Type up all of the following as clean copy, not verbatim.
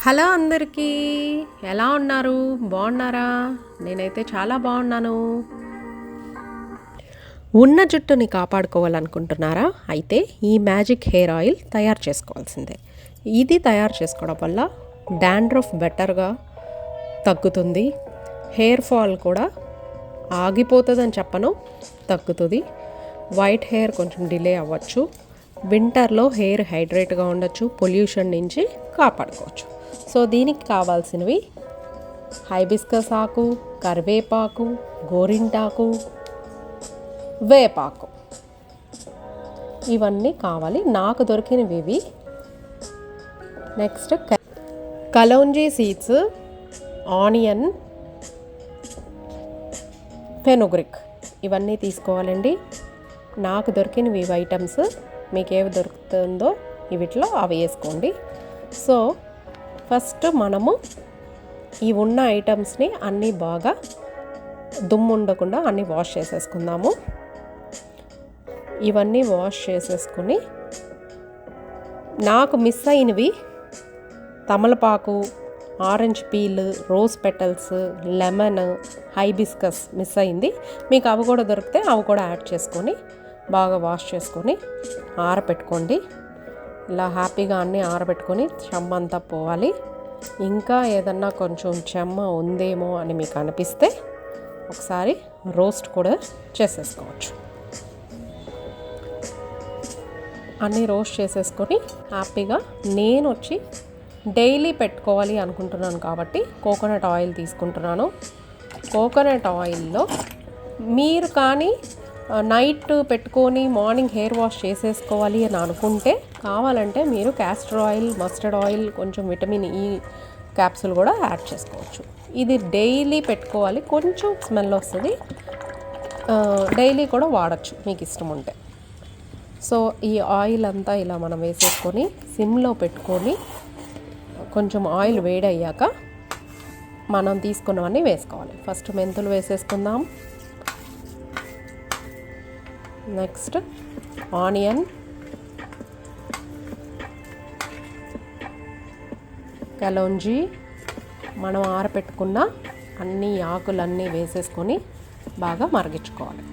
Hello అందరికీ, ఎలా ఉన్నారు? బాగున్నారా? నేనైతే చాలా బాగున్నాను. ఉన్న జుట్టుని కాపాడుకోవాలనుకుంటున్నారా? అయితే ఈ మ్యాజిక్ హెయిర్ ఆయిల్ తయారు చేసుకోవాల్సిందే. ఇది తయారు చేసుకోవడం వల్ల డాండ్రఫ్ బెటర్గా తగ్గుతుంది. హెయిర్ ఫాల్ కూడా ఆగిపోతుందని చెప్పను, తగ్గుతుంది. వైట్ హెయిర్ కొంచెం డిలే అవ్వచ్చు. వింటర్లో హెయిర్ హైడ్రేట్గా ఉండొచ్చు, పొల్యూషన్ నుంచి కాపాడుకోవచ్చు. సో దీనికి కావాల్సినవి హైబిస్కస్ ఆకు, కరివేపాకు, గోరింటాకు, వేపాకు, ఇవన్నీ కావాలి. నాకు దొరికినవి ఇవి. Next kalonji seeds, onion, fenugreek, ఇవన్నీ తీసుకోవాలండి. నాకు దొరికినవి ఇవి ఐటమ్స్. మీకు ఏవి దొరుకుతుందో వీటిలో అవి వేసుకోండి. సో ఫస్ట్ మనము ఈ ఉన్న ఐటమ్స్ని అన్నీ బాగా దుమ్ము ఉండకుండా అన్నీ వాష్ చేసేసుకుందాము. ఇవన్నీ వాష్ చేసేసుకుని, నాకు మిస్ అయినవి తమలపాకు, orange peel, rose petals, lemon, hibiscus miss అయింది. మీకు అవి కూడా దొరికితే అవి కూడా యాడ్ చేసుకొని బాగా వాష్ చేసుకొని ఆరబెట్టుకోండి. ఇలా హ్యాపీగా అన్నీ ఆరబెట్టుకొని చెమ్మ అంతా పోవాలి. ఇంకా ఏదన్నా కొంచెం చెమ్మ ఉందేమో అని మీకు అనిపిస్తే ఒకసారి రోస్ట్ కూడా చేసేసుకోవచ్చు. అన్నీ రోస్ట్ చేసేసుకొని హ్యాపీగా, నేను వచ్చి డైలీ పెట్టుకోవాలి అనుకుంటున్నాను కాబట్టి కోకోనట్ ఆయిల్ తీసుకుంటున్నాను. కోకోనట్ ఆయిల్లో మీరు కానీ నైట్ పెట్టుకొని మార్నింగ్ హెయిర్ వాష్ చేసేసుకోవాలి అని అనుకుంటే, కావాలంటే మీరు క్యాస్టర్ ఆయిల్, మస్టర్డ్ ఆయిల్, కొంచెం విటమిన్ ఈ క్యాప్సూల్ కూడా యాడ్ చేసుకోవచ్చు. ఇది డైలీ పెట్టుకోవాలి, కొంచెం స్మెల్ వస్తుంది. డైలీ కూడా వాడచ్చు మీకు ఇష్టం ఉంటే. సో ఈ ఆయిల్ అంతా ఇలా మనం వేసేసుకొని సిమ్లో పెట్టుకొని కొంచెం ఆయిల్ వేడయ్యాక మనం తీసుకున్నవన్నీ వేసుకోవాలి. ఫస్ట్ మెంతులు వేసేసుకుందాం. నెక్స్ట్ ఆనియన్, కలోంజీ, మనం ఆరపెట్టుకున్న అన్ని ఆకులన్నీ వేసేసుకొని బాగా మరిగించుకోవాలి.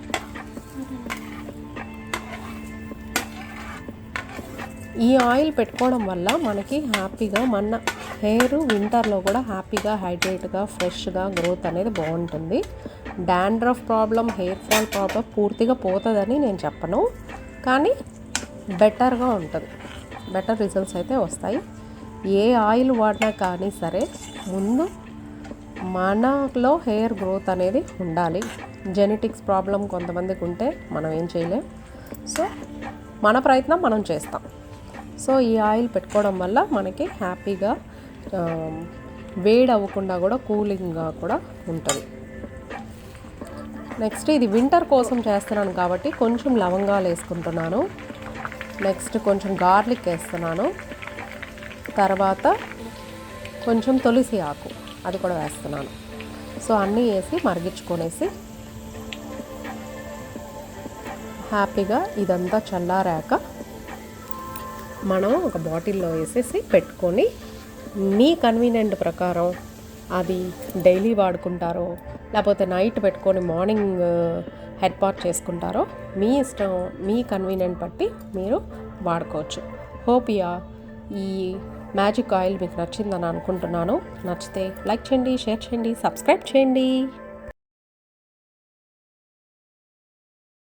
ఈ ఆయిల్ పెట్టుకోవడం వల్ల మనకి హ్యాపీగా మన హెయిర్ వింటర్లో కూడా హ్యాపీగా, హైడ్రేట్గా, ఫ్రెష్గా గ్రోత్ అనేది బాగుంటుంది. Dandruff problem, hair fall problem పూర్తిగా పోతుందని నేను చెప్పను, కానీ బెటర్గా ఉంటుంది. బెటర్ రిజల్ట్స్ అయితే వస్తాయి. ఏ ఆయిల్ వాడినా కానీ సరే, ముందు మనలో హెయిర్ గ్రోత్ అనేది ఉండాలి. జెనెటిక్స్ ప్రాబ్లం కొంతమందికి ఉంటే మనం ఏం చేయలేం. సో మన ప్రయత్నం మనం చేస్తాం. సో ఈ ఆయిల్ పెట్టుకోవడం వల్ల మనకి హ్యాపీగా వేడి అవ్వకుండా కూడా కూలింగ్గా కూడా ఉంటుంది. నెక్స్ట్ ఇది వింటర్ కోసం చేస్తున్నాను కాబట్టి కొంచెం లవంగాలు వేసుకుంటున్నాను. నెక్స్ట్ కొంచెం గార్లిక్ వేస్తున్నాను. తర్వాత కొంచెం తులసి ఆకు, అది కూడా వేస్తున్నాను. సో అన్నీ వేసి మరిగించుకొనేసి హ్యాపీగా ఇదంతా చల్లారాక మనం ఒక బాటిల్లో వేసేసి పెట్టుకొని, మీ కన్వీనియంట్ ప్రకారం అది డైలీ వాడుకుంటారో లేకపోతే నైట్ పెట్టుకొని మార్నింగ్ హెడ్ బాత్ చేసుకుంటారో మీ ఇష్టం, మీ కన్వీనియంట్ బట్టి మీరు వాడుకోవచ్చు. హోప్ ఈ మ్యాజిక్ ఆయిల్ మీకు నచ్చిందని అనుకుంటున్నాను. నచ్చితే లైక్ చేయండి, షేర్ చేయండి, సబ్స్క్రైబ్ చేయండి.